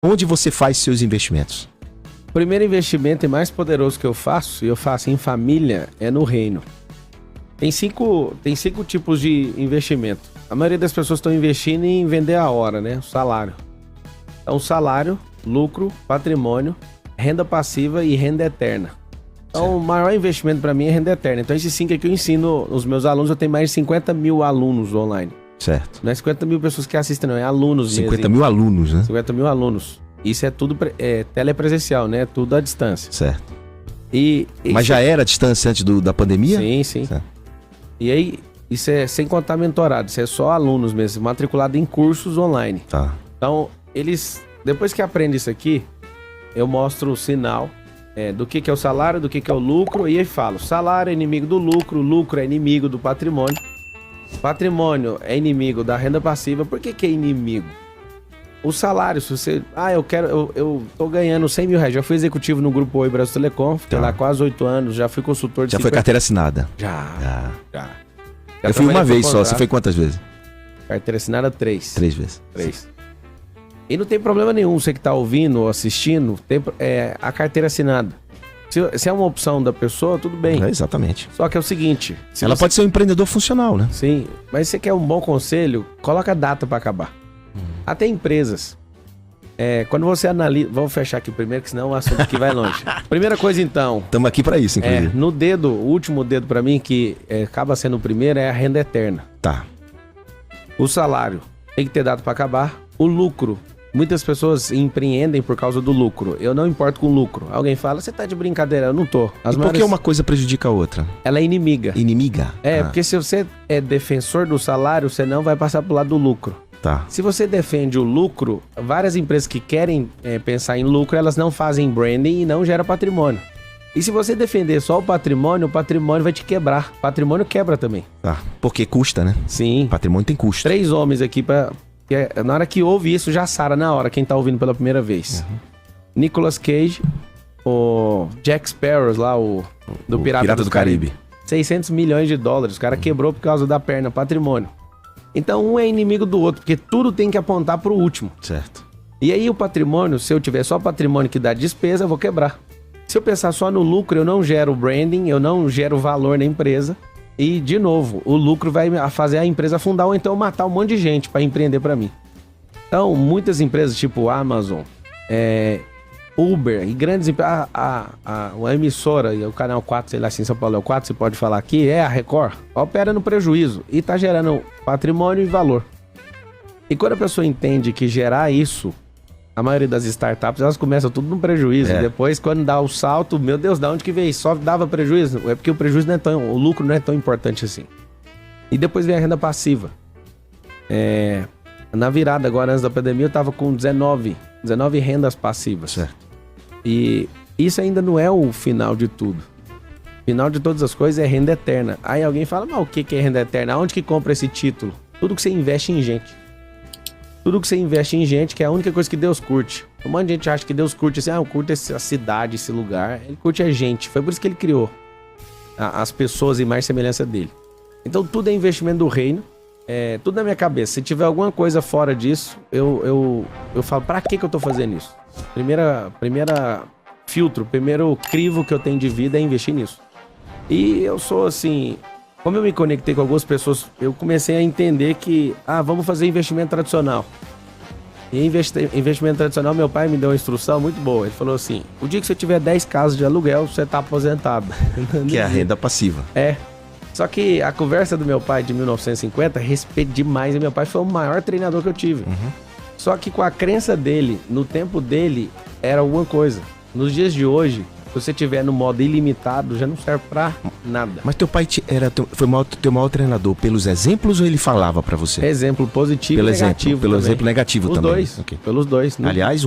Onde você faz seus investimentos? O primeiro investimento e mais poderoso que eu faço, e eu faço em família, é no reino. Tem cinco tipos de investimento. A maioria das pessoas estão investindo em vender a hora, né? O salário. Então, salário, lucro, patrimônio, renda passiva e renda eterna. Então, certo. O maior investimento para mim é renda eterna. Então, esses 5 aqui eu ensino os meus alunos. Eu tenho mais de 50 mil alunos online. Certo. Não é 50 mil pessoas que assistem, não. É alunos 50 mesmo. mil alunos, né? 50 mil alunos. Isso é tudo telepresencial, né? Tudo à distância. Certo. Mas já era a distância antes da pandemia? Sim, sim. Certo. E aí, isso é sem contar mentorado. Isso é só alunos mesmo, matriculado em cursos online. Tá. Então, depois que aprendem isso aqui, eu mostro o sinal do que é o salário, do que é o lucro, e aí falo, salário é inimigo do lucro é inimigo do patrimônio é inimigo da renda passiva. Por que é inimigo? O salário, se você... eu tô ganhando 100 mil reais, já fui executivo no Grupo Oi Brasil Telecom, fiquei lá quase 8 anos, já fui consultor de... Já foi carteira assinada? Já. Eu fui uma vez só, você foi quantas vezes? Carteira assinada 3. 3 vezes. 3. E não tem problema nenhum, você que tá ouvindo ou assistindo, tem a carteira assinada. Se é uma opção da pessoa, tudo bem. Exatamente. Só que é o seguinte... Ela pode ser um empreendedor funcional, né? Sim, mas se você quer um bom conselho, coloca a data para acabar. Até empresas. Quando você analisa... Vamos fechar aqui primeiro, que senão o assunto aqui vai longe. Primeira coisa, então... Estamos aqui para isso, inclusive. No dedo, o último dedo para mim, que acaba sendo o primeiro, é a renda eterna. Tá. O salário tem que ter data para acabar. O lucro... Muitas pessoas empreendem por causa do lucro. Eu não importo com lucro. Alguém fala, você tá de brincadeira? Eu não tô. Por que uma coisa prejudica a outra? Ela é inimiga. Inimiga? Porque se você é defensor do salário, você não vai passar pro lado do lucro. Tá. Se você defende o lucro, várias empresas que querem pensar em lucro, elas não fazem branding e não geram patrimônio. E se você defender só o patrimônio vai te quebrar. Patrimônio quebra também. Tá. Porque custa, né? Sim. Patrimônio tem custo. 3 homens aqui na hora que ouve isso, já sara na hora, quem tá ouvindo pela primeira vez. Nicolas Cage, o Jack Sparrow lá, do Pirata do Caribe. 600 milhões de dólares, o cara quebrou por causa da perna, patrimônio. Então um é inimigo do outro, porque tudo tem que apontar pro último. Certo. E aí o patrimônio, se eu tiver só patrimônio que dá despesa, eu vou quebrar. Se eu pensar só no lucro, eu não gero branding, eu não gero valor na empresa. E, de novo, o lucro vai fazer a empresa afundar ou então matar um monte de gente para empreender para mim. Então, muitas empresas, tipo Amazon, Uber e grandes empresas, a emissora e o Canal 4, sei lá se em São Paulo é o 4, você pode falar aqui, a Record, opera no prejuízo e está gerando patrimônio e valor. E quando a pessoa entende que gerar isso, a maioria das startups, elas começam tudo no prejuízo. Depois, quando dá o salto, meu Deus, da onde que veio? Só dava prejuízo? É porque o lucro não é tão importante assim. E depois vem a renda passiva. Na virada agora, antes da pandemia, eu tava com 19 rendas passivas. Certo. E isso ainda não é o final de tudo. O final de todas as coisas é renda eterna. Aí alguém fala, mas o que é renda eterna? Aonde que compra esse título? Tudo que você investe em gente. Tudo que você investe em gente, que é a única coisa que Deus curte. Um monte de gente acha que Deus curte assim, eu curto essa cidade, esse lugar. Ele curte a gente. Foi por isso que ele criou as pessoas em mais semelhança dele. Então tudo é investimento do reino. Tudo na minha cabeça. Se tiver alguma coisa fora disso, eu falo, pra que eu tô fazendo isso? Primeira filtro, primeiro crivo que eu tenho de vida é investir nisso. E eu sou assim... Como eu me conectei com algumas pessoas, eu comecei a entender que, vamos fazer investimento tradicional. E investimento tradicional, meu pai me deu uma instrução muito boa. Ele falou assim, o dia que você tiver 10 casas de aluguel, você tá aposentado. Que é a renda passiva. Só que a conversa do meu pai de 1950, respeito demais. E meu pai foi o maior treinador que eu tive. Só que com a crença dele, no tempo dele, era alguma coisa. Nos dias de hoje... Se você tiver no modo ilimitado, já não serve pra nada. Mas teu pai foi teu maior treinador pelos exemplos ou ele falava pra você? Exemplo positivo e negativo. Pelo exemplo negativo também. Dois, pelos dois. Aliás,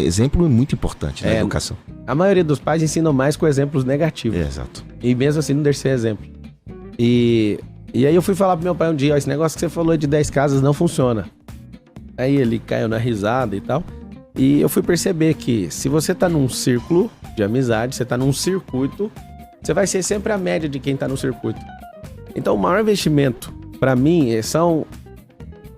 exemplo é muito importante na educação. A maioria dos pais ensinam mais com exemplos negativos. Exato. E mesmo assim não deixa de ser exemplo. E aí eu fui falar pro meu pai um dia, esse negócio que você falou de 10 casas não funciona. Aí ele caiu na risada e tal. E eu fui perceber que se você tá num círculo de amizade, você tá num circuito, você vai ser sempre a média de quem tá no circuito. Então o maior investimento, pra mim, são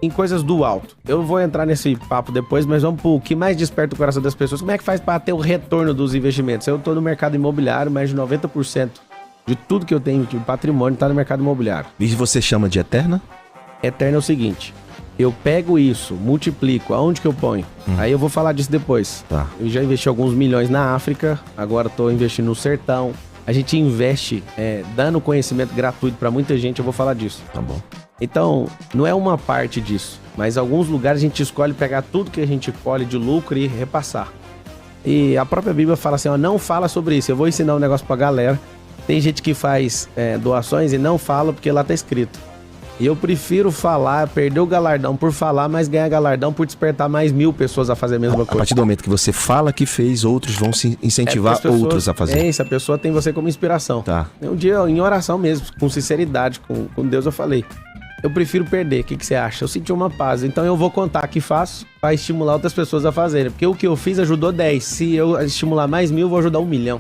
em coisas do alto. Eu vou entrar nesse papo depois, mas vamos pro que mais desperta o coração das pessoas. Como é que faz para ter o retorno dos investimentos? Eu tô no mercado imobiliário, mais de 90% de tudo que eu tenho de patrimônio tá no mercado imobiliário. E você chama de eterna? Eterno é o seguinte, eu pego isso, multiplico, aonde que eu ponho? Aí eu vou falar disso depois. Tá. Eu já investi alguns milhões na África, agora tô investindo no sertão. A gente investe dando conhecimento gratuito para muita gente, eu vou falar disso. Tá bom. Então, não é uma parte disso, mas alguns lugares a gente escolhe pegar tudo que a gente colhe de lucro e repassar. E a própria Bíblia fala assim, ó, não fala sobre isso, eu vou ensinar um negócio pra galera. Tem gente que faz doações e não fala porque lá tá escrito. E eu prefiro falar, perder o galardão por falar, mas ganhar galardão por despertar mais 1000 pessoas a fazer a mesma A coisa. partir do momento que você fala que fez, outros vão se incentivar outros a fazer. É isso, a pessoa tem você como inspiração. Tá. Um dia, em oração mesmo, com sinceridade, com Deus, eu falei, eu prefiro perder, o que você acha? Eu senti uma paz, então eu vou contar que faço para estimular outras pessoas a fazerem. Porque o que eu fiz ajudou 10, se eu estimular mais 1000, eu vou ajudar 1 milhão.